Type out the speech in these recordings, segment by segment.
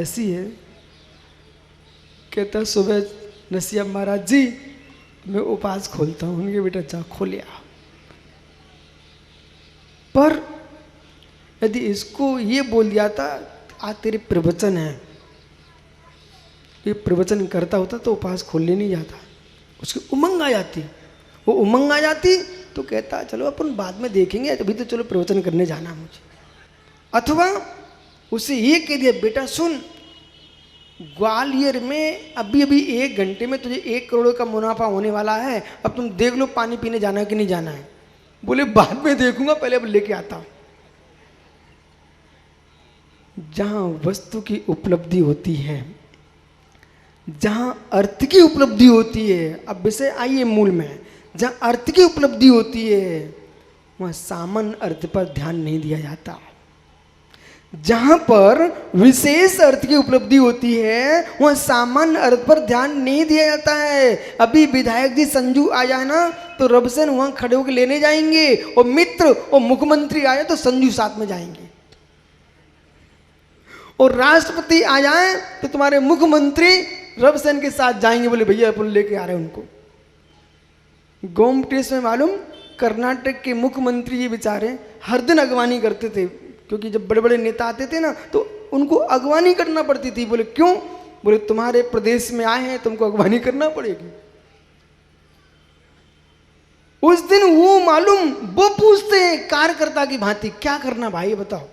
ऐसी है, कहता सुबह नसीब महाराज जी मैं उपवास खोलता हूँ। उनके बेटा जा खोलिया। पर यदि इसको ये बोल दिया था आज तेरे प्रवचन है, ये प्रवचन करता होता तो उपवास खोलने नहीं जाता, उसकी उमंग आ जाती। वो उमंग आ जाती तो कहता चलो अपन बाद में देखेंगे, अभी तो चलो प्रवचन करने जाना मुझे। अथवा उसे ये कह दिया बेटा सुन, ग्वालियर में अभी अभी 1 घंटे में तुझे 1 करोड़ का मुनाफा होने वाला है, अब तुम देख लो पानी पीने जाना है कि नहीं जाना है। बोले बाद में देखूंगा, पहले अब लेके आता हूं। जहां वस्तु की उपलब्धि होती है, जहां अर्थ की उपलब्धि होती है, अब विषय आइए मूल में, जहां अर्थ की उपलब्धि होती है वहां सामान्य अर्थ पर ध्यान नहीं दिया जाता। जहां पर विशेष अर्थ की उपलब्धि होती है वहां सामान्य अर्थ पर ध्यान नहीं दिया जाता है। अभी विधायक जी संजू आ जाए ना तो रबसन वहां खड़े होकर लेने जाएंगे, और मित्र और मुख्यमंत्री आए तो संजू साथ में जाएंगे, और राष्ट्रपति आ जाए तो तुम्हारे मुख्यमंत्री रबसन के साथ जाएंगे। बोले भैया अपन लेके आ रहे हैं उनको। गोमटेश में मालूम कर्नाटक के मुख्यमंत्री जी बेचारे हर दिन अगवानी करते थे, क्योंकि जब बड़े बड़े नेता आते थे ना तो उनको अगवानी करना पड़ती थी। बोले क्यों? बोले तुम्हारे प्रदेश में आए हैं, तुमको अगवानी करना पड़ेगी। उस दिन वो मालूम वो पूछते हैं कार्यकर्ता की भांति क्या करना भाई बताओ।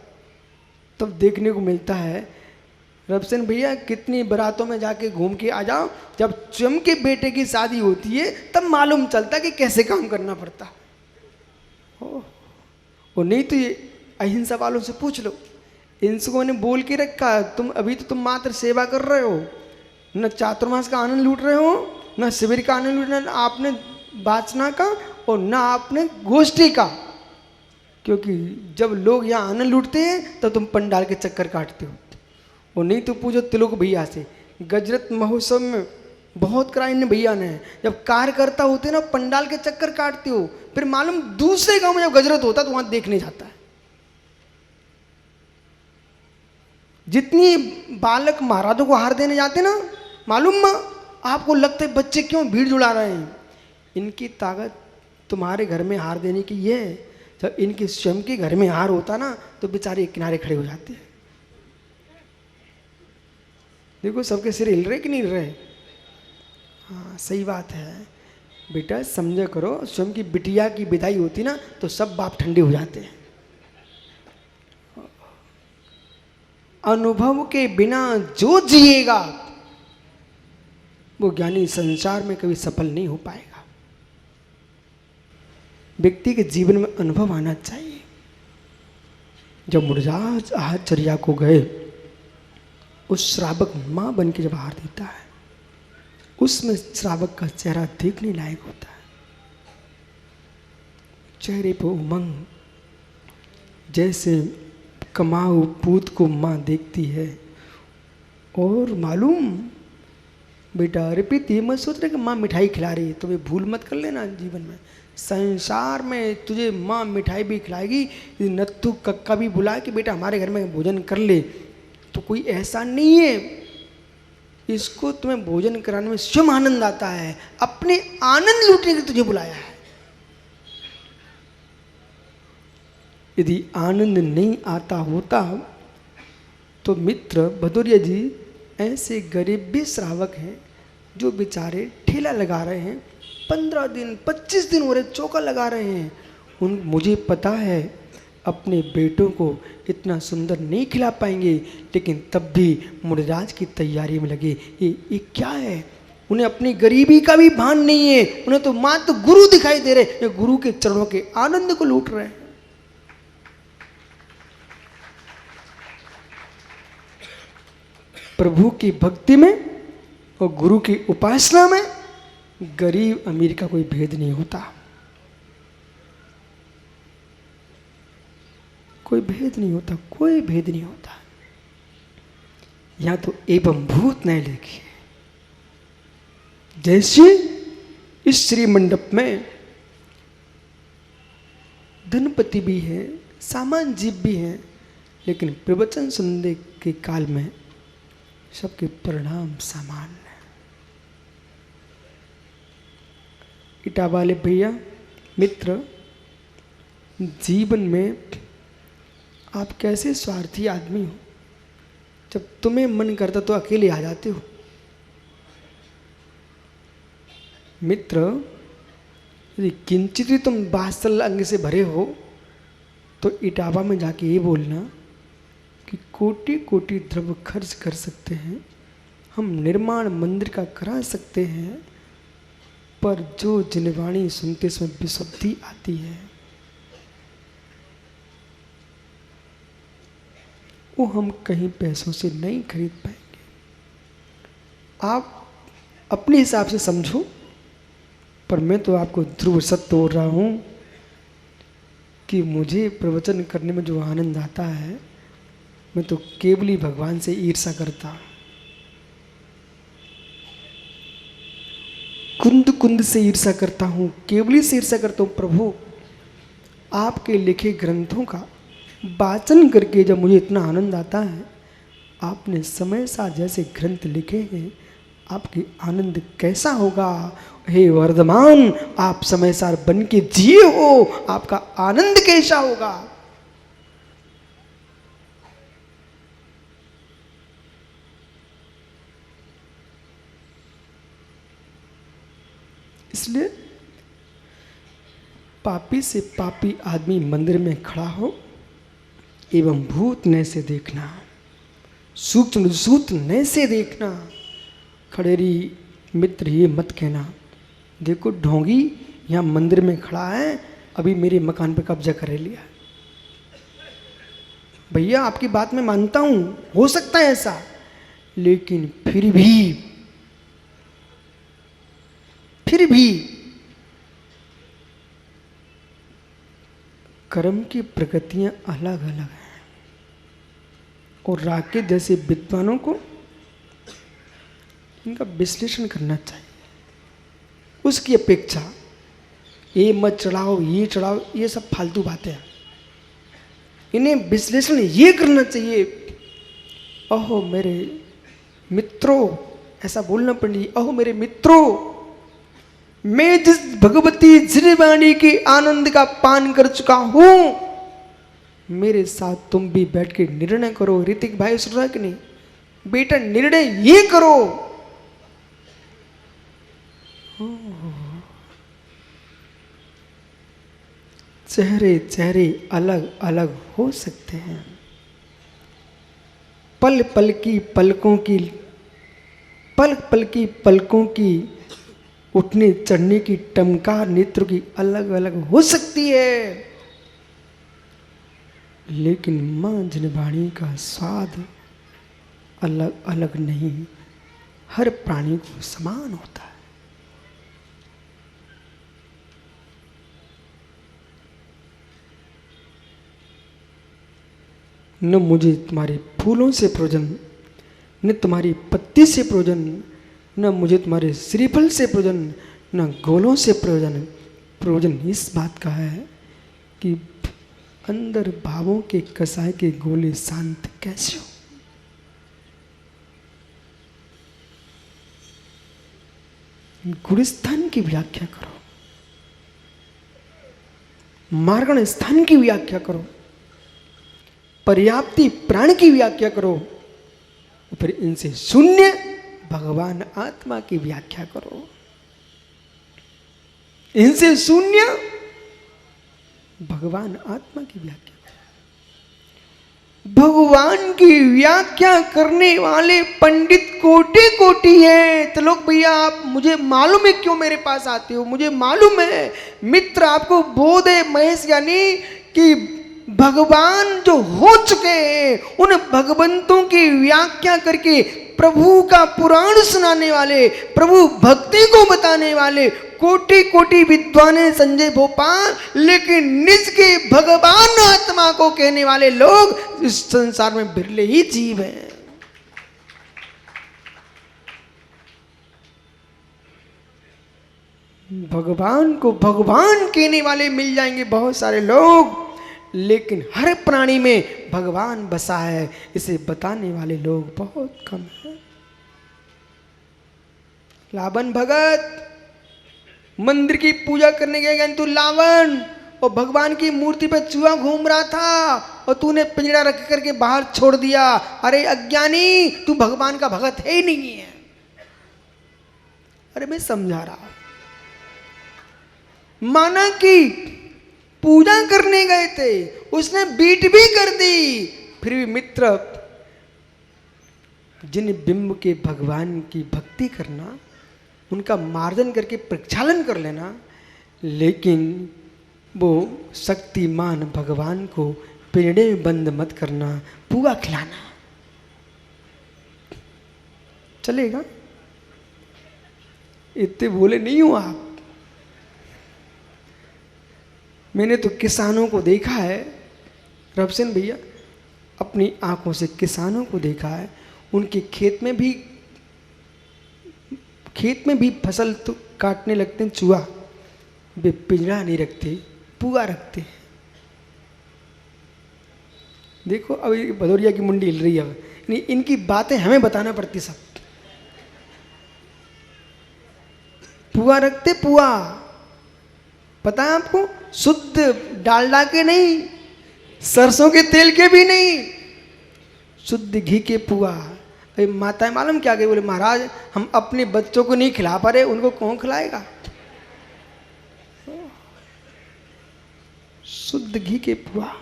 तब देखने को मिलता है रबसन भैया कितनी बारातों में जाके घूम के आ जाओ, जब स्वयं के बेटे की शादी होती है तब मालूम चलता कि कैसे काम करना पड़ता। और नहीं तो ये अहिंसा वालों से पूछ लो, इनको ने बोल के रखा तुम अभी तो तुम मात्र सेवा कर रहे हो, न चातुर्मास का आनंद लूट रहे हो, न शिविर का आनंद लूट रहे हो, आपने वाचना का और न आपने गोष्ठी का। क्योंकि जब लोग यहाँ आनंद लूटते हैं तब तुम पंडाल के चक्कर काटते हो। और नहीं तो पूछो तिलक भैया से, गजरत महोत्सव में बहुत कराई ने भैया ने, जब कार्यकर्ता होते ना पंडाल के चक्कर काटते हो, फिर मालूम दूसरे गांव में जब गजरत होता तो वहां देखने जाता है। जितनी बालक महाराजों को हार देने जाते ना, मालूम माँ आपको लगता है बच्चे क्यों भीड़ जुड़ा रहे हैं, इनकी ताकत तुम्हारे घर में हार देने की ये है। जब इनके स्वयं के घर में हार होता ना तो बेचारे किनारे खड़े हो जाते हैं। देखो सबके सिर हिल रहे कि नहीं हिल रहे? हाँ सही बात है बेटा, समझा करो स्वयं की बिटिया की विदाई होती ना तो सब बाप ठंडे हो जाते हैं। अनुभव के बिना जो जिएगा वो ज्ञानी संसार में कभी सफल नहीं हो पाएगा। व्यक्ति के जीवन में अनुभव आना चाहिए। जब मुर्जाज आचार्य को गए, उस श्रावक मां बन के जब हार देता है, उसमें श्रावक का चेहरा देखने लायक होता है। चेहरे पर उमंग, जैसे कमाऊ पूत को मां देखती है। और मालूम बेटा रिपित ये मत सोच रहे कि माँ मिठाई खिला रही है, तो वे भूल मत कर लेना जीवन में। संसार में तुझे माँ मिठाई भी खिलाएगी, नत्थु कक्का भी बुलाए कि बेटा हमारे घर में भोजन कर ले, तो कोई ऐसा नहीं है। इसको तुम्हें भोजन कराने में स्वयं आनंद आता है, अपने आनंद लूटने के लिए तुझे बुलाया है। यदि आनंद नहीं आता होता तो मित्र भदौरिया जी ऐसे गरीब भी श्रावक हैं जो बेचारे ठेला लगा रहे हैं, 15 दिन 25 दिन हो रहे चौका लगा रहे हैं। मुझे पता है अपने बेटों को इतना सुंदर नहीं खिला पाएंगे, लेकिन तब भी मुर्जाज की तैयारी में लगे। ये क्या है? उन्हें अपनी गरीबी का भी भान नहीं है, उन्हें तो मात्र गुरु दिखाई दे रहे, ये गुरु के चरणों के आनंद को लूट रहे हैं। प्रभु की भक्ति में और गुरु की उपासना में गरीब अमीर का कोई भेद नहीं होता, कोई भेद नहीं होता, कोई भेद नहीं होता। यहां तो एवं भूत नहीं लिखी। जैसे इस श्री मंडप में धनपति भी है, सामान्य जीव भी हैं, लेकिन प्रवचन सुनने के काल में सबके परिणाम समान है। इटा वाले भैया मित्र, जीवन में आप कैसे स्वार्थी आदमी हो, जब तुम्हें मन करता तो अकेले आ जाते हो। मित्र, यदि किंचित भी तुम वात्सल्य अंग से भरे हो तो इटावा में जाके ये बोलना कि कोटि कोटि द्रव्य खर्च कर सकते हैं, हम निर्माण मंदिर का करा सकते हैं, पर जो जिनवाणी सुनते उसमें विशुद्धि आती है वो हम कहीं पैसों से नहीं खरीद पाएंगे। आप अपने हिसाब से समझो, पर मैं तो आपको ध्रुव सत्य बोल रहा हूँ कि मुझे प्रवचन करने में जो आनंद आता है, मैं तो केवल ही भगवान से ईर्षा करता। कुंद कुंद से ईर्षा करता हूँ, केवली से ईर्षा करता हूँ। प्रभु, आपके लिखे ग्रंथों का वाचन करके जब मुझे इतना आनंद आता है, आपने समय साथ जैसे ग्रंथ लिखे हैं, आपके आनंद कैसा होगा। हे वर्धमान, आप समय सार बन के जिए हो, आपका आनंद कैसा होगा। इसलिए पापी से पापी आदमी मंदिर में खड़ा हो एवं भूत नय से देखना, सूक्ष्म सूत नय से देखना। खड़ेरी मित्र, ये मत कहना देखो ढोंगी यहाँ मंदिर में खड़ा है, अभी मेरे मकान पे कब्जा कर लिया। भैया आपकी बात मैं मानता हूँ, हो सकता है ऐसा, लेकिन फिर भी कर्म की प्रकृतियां अलग अलग हैं और राकेश जैसे विद्वानों को इनका विश्लेषण करना चाहिए। उसकी अपेक्षा ये मत चढ़ाओ, ये चढ़ाओ, ये सब फालतू बातें हैं। इन्हें विश्लेषण ये करना चाहिए, अहो मेरे मित्रों, ऐसा बोलना पड़ेगा, अहो मेरे मित्रों, मैं जिस भगवती जिनवाणी के आनंद का पान कर चुका हूं, मेरे साथ तुम भी बैठ के निर्णय करो। ऋतिक भाई सुन रहा है कि नहीं? बेटा निर्णय ये करो। चेहरे चेहरे अलग अलग हो सकते हैं, पल पल की पलकों की उठने चढ़ने की टमकार नेत्र की अलग अलग हो सकती है, लेकिन मां जिनवाणी का स्वाद अलग अलग नहीं, हर प्राणी को समान होता है। न मुझे तुम्हारे फूलों से प्रयोजन, न तुम्हारी पत्ती से प्रयोजन, न मुझे तुम्हारे श्रीफल से प्रयोजन, न गोलों से प्रयोजन इस बात का है कि अंदर भावों के कसाय के गोले शांत कैसे हो। गुणस्थान की व्याख्या करो, मार्गण स्थान की व्याख्या करो, पर्याप्ति प्राण की व्याख्या करो, फिर इनसे शून्य भगवान आत्मा की व्याख्या करो। इनसे शून्य भगवान आत्मा की व्याख्या करो। भगवान की व्याख्या करने वाले पंडित कोटि कोटि हैं। तो लोग भैया आप, मुझे मालूम है क्यों मेरे पास आते हो, मुझे मालूम है मित्र, आपको बोध है महेश, यानी कि भगवान जो हो चुके हैं उन भगवंतों की व्याख्या करके प्रभु का पुराण सुनाने वाले, प्रभु भक्ति को बताने वाले कोटि कोटि विद्वान संजय भोपाल, लेकिन निज के भगवान आत्मा को कहने वाले लोग इस संसार में बिरले ही जीव हैं। भगवान को भगवान कहने वाले मिल जाएंगे बहुत सारे लोग, लेकिन हर प्राणी में भगवान बसा है इसे बताने वाले लोग बहुत कम हैं। लावन भगत मंदिर की पूजा करने गए, यानी तू लावन, और भगवान की मूर्ति पे चूहा घूम रहा था और तूने पिंजरा रख करके बाहर छोड़ दिया। अरे अज्ञानी, तू भगवान का भगत है ही नहीं है। अरे मैं समझा रहा हूं, माना कि पूजा करने गए थे, उसने बीट भी कर दी, फिर भी मित्र जिन बिंब के भगवान की भक्ति करना, उनका मार्जन करके प्रक्षालन कर लेना, लेकिन वो शक्तिमान भगवान को पिंजड़े में बंद मत करना, पुआ खिलाना चलेगा? इतने बोले नहीं हो आप। मैंने तो किसानों को देखा है, रवसेन भैया, अपनी आंखों से किसानों को देखा है, उनके खेत में भी फसल तो काटने लगते हैं चूहा, वे पिंजरा नहीं रखते, पुआ रखते हैं। देखो अभी भदौरिया की मुंडी हिल रही है, नहीं इनकी बातें हमें बताना पड़ती सब। पुआ रखते, पुआ पता है आपको, शुद्ध डालडा के नहीं, सरसों के तेल के भी नहीं, शुद्ध घी के पुआ। अरे माताएं मालूम क्या गई, बोले महाराज हम अपने बच्चों को नहीं खिला पा रहे, उनको कौन खिलाएगा? शुद्ध घी के पुआ।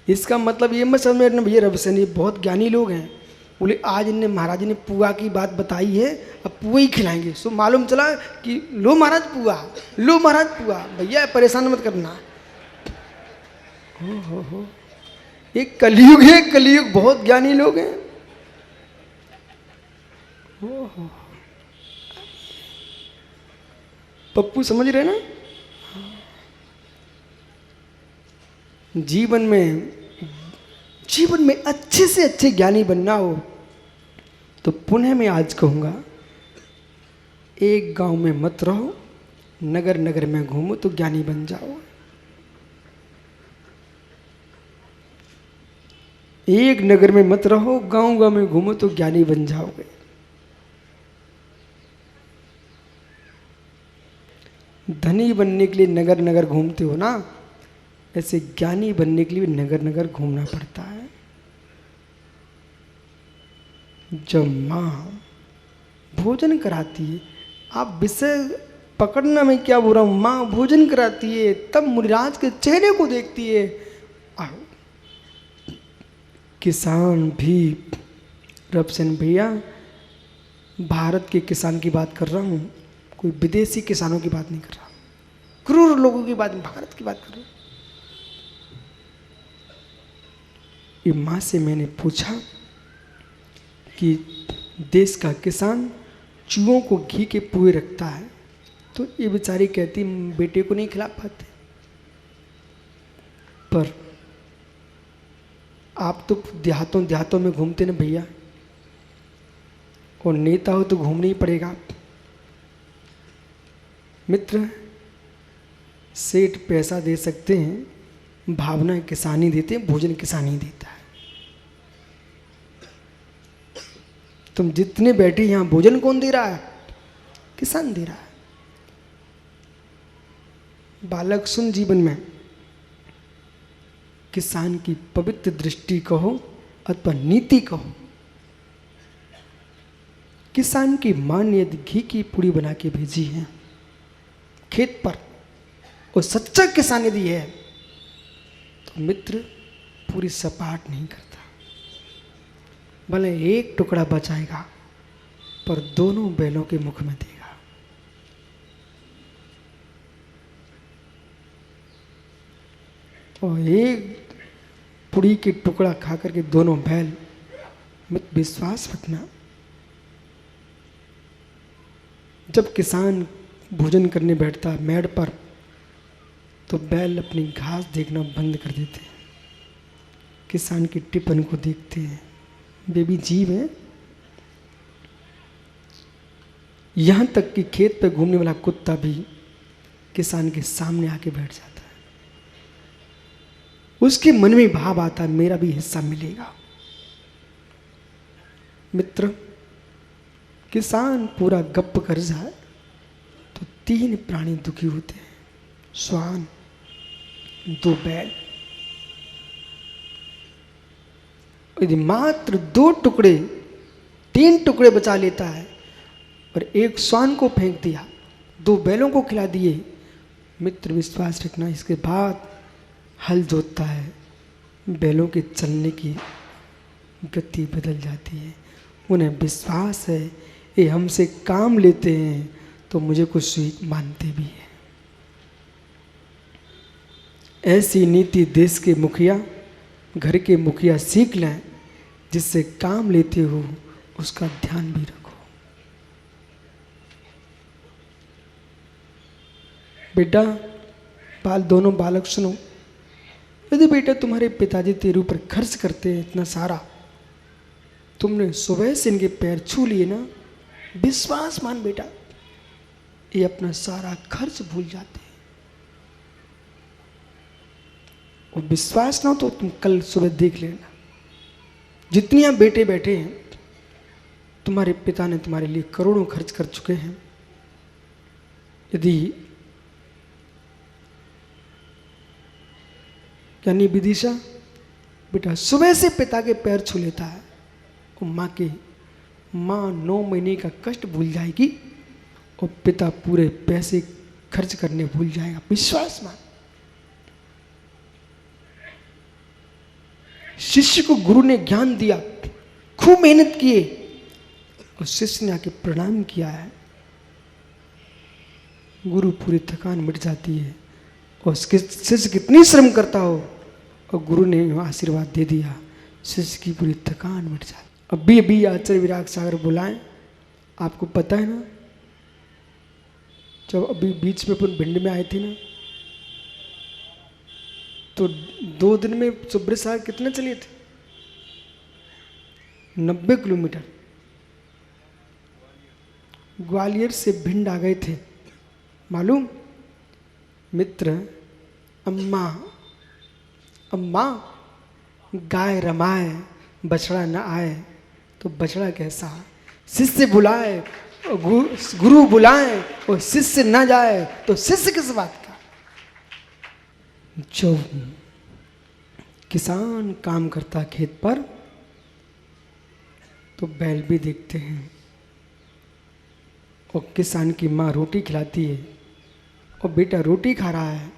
इसका मतलब ये मत समझ में भैया रवसेन ये बहुत ज्ञानी लोग हैं, बोले आज इनने महाराज ने पुआ की बात बताई है, अब पुआ ही खिलाएंगे। सो मालूम चला कि लो महाराज पुआ, लो महाराज पुआ। भैया परेशान मत करना, हो एक कलयुग है, कलयुग, बहुत ज्ञानी लोग हैं। हो पप्पू समझ रहे ना? जीवन में अच्छे से अच्छे ज्ञानी बनना हो तो पुनः मैं आज कहूँगा, एक गांव में मत रहो, नगर नगर में घूमो तो ज्ञानी बन जाओ। एक नगर में मत रहो, गांव गांव में घूमो तो ज्ञानी बन जाओगे। धनी बनने के लिए नगर नगर घूमते हो ना, ऐसे ज्ञानी बनने के लिए नगर नगर घूमना पड़ता है। जब माँ भोजन कराती है, आप विषय पकड़ना मैं क्या बोल रहा हूँ, माँ भोजन कराती है, तब मुनिराज के चेहरे को देखती है। किसान भी, रवसेन भैया भारत के किसान की बात कर रहा हूँ, कोई विदेशी किसानों की बात नहीं कर रहा, क्रूर लोगों की बात, भारत की बात कर रहा हूँ। ये माँ से मैंने पूछा कि देश का किसान चूहों को घी के पुए रखता है, तो ये बेचारी कहती बेटे को नहीं खिला पाते। पर आप तो देहातों में घूमते ना भैया, और नेता हो तो घूमना ही पड़ेगा। मित्र, सेठ पैसा दे सकते हैं, भावना किसानी देते हैं, भोजन किसानी देता है। तुम जितने बैठे यहाँ, भोजन कौन दे रहा है? किसान दे रहा है। बालक सुन, जीवन में किसान की पवित्र दृष्टि कहो अथवा नीति कहो, किसान की मां ने यदि घी की पूड़ी बना के भेजी है खेत पर, और सच्चा किसान यदि है, तो मित्र पूरी सपाट नहीं करता। भले एक टुकड़ा बचाएगा, पर दोनों बैलों के मुख में देगा। और एक पुड़ी के टुकड़ा खा करके दोनों बैल, मत विश्वास रखना, जब किसान भोजन करने बैठता है मेड़ पर, तो बैल अपनी घास देखना बंद कर देते हैं, किसान की टिपन को देखते हैं। वे भी जीव है। यहां तक कि खेत पर घूमने वाला कुत्ता भी किसान के सामने आके बैठ जाता है, उसके मन में भाव आता है मेरा भी हिस्सा मिलेगा। मित्र, किसान पूरा गप कर जाए तो 3 प्राणी दुखी होते हैं, श्वान, 2 बैल। यदि मात्र 2 टुकड़े 3 टुकड़े बचा लेता है और 1 श्वान को फेंक दिया, 2 बैलों को खिला दिए, मित्र विश्वास रखना इसके बाद हल जोतता है, बैलों के चलने की गति बदल जाती है। उन्हें विश्वास है ये हमसे काम लेते हैं तो मुझे कुछ स्वीक मानते भी हैं। ऐसी नीति देश के मुखिया, घर के मुखिया सीख लें, जिससे काम लेते हो उसका ध्यान भी रखो। बेटा, दोनों बालक सुनो, यदि बेटा तुम्हारे पिताजी तेरे ऊपर खर्च करते हैं इतना सारा, तुमने सुबह से इनके पैर छू लिए ना, विश्वास मान बेटा, ये अपना सारा खर्च भूल जाते हैं। और विश्वास ना हो तो तुम कल सुबह देख लेना, जितनी आप बेटे बैठे हैं, तुम्हारे पिता ने तुम्हारे लिए करोड़ों खर्च कर चुके हैं। यदि यानी विदिशा बेटा सुबह से पिता के पैर छू लेता है, और माँ 9 महीने का कष्ट भूल जाएगी और पिता पूरे पैसे खर्च करने भूल जाएगा। विश्वास मान। शिष्य को गुरु ने ज्ञान दिया, खूब मेहनत किए, और शिष्य ने आके प्रणाम किया है, गुरु पूरी थकान मिट जाती है, और शिष्य कितनी श्रम करता हो और गुरु ने आशीर्वाद दे दिया, शिष्य की पूरी थकान मिट जाती। अभी आचार्य विराग सागर बुलाएं, आपको पता है ना, जब अभी बीच में अपन भिंड में आए थे ना, तो 2 दिन में सुब्रत सागर कितने चले थे? 90 किलोमीटर। ग्वालियर से भिंड आ गए थे, मालूम? मित्र, अम्मा गाय रमाए बछड़ा न आए तो बछड़ा कैसा? शिष्य बुलाए गुरु बुलाए और शिष्य न जाए तो शिष्य किस बात का? जो किसान काम करता खेत पर तो बैल भी देखते हैं, और किसान की माँ रोटी खिलाती है और बेटा रोटी खा रहा है,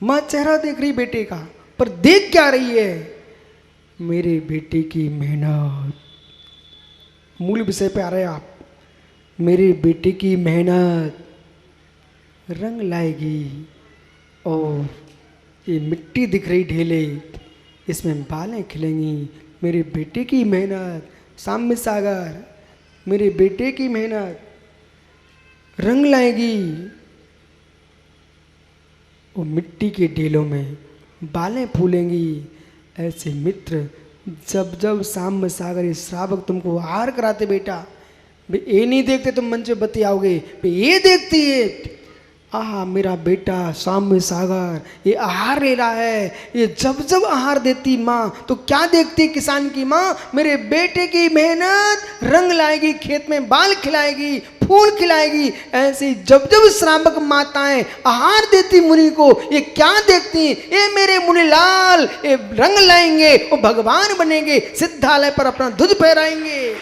माँ चेहरा देख रही बेटे का, पर देख क्या रही है? मेरे बेटे की मेहनत। मूल विषय पे आ रहे हैं आप। मेरे बेटे की मेहनत रंग लाएगी, और ये मिट्टी दिख रही ढेले, इसमें बालें खिलेंगी। मेरे बेटे की मेहनत, साम्य सागर, मेरे बेटे की मेहनत रंग लाएगी, और मिट्टी के ढेलों में बालें फूलेंगी। ऐसे मित्र जब जब साम्य सागर श्रावक तुमको आहार कराते बेटा, ये नहीं देखते तुम मंच पे बत्ती आओगे, ये देखती है आहा मेरा बेटा साम्य सागर ये आहार ले रहा है। ये जब जब आहार देती माँ तो क्या देखती किसान की माँ? मेरे बेटे की मेहनत रंग लाएगी, खेत में बाल खिलाएगी, फूल खिलाएगी। ऐसी जब जब श्रावक माताएं आहार देती मुनि को, ये क्या देखती? ये मेरे मुनि लाल ये रंग लाएंगे और भगवान बनेंगे, सिद्धालय पर अपना ध्वज फहराएंगे।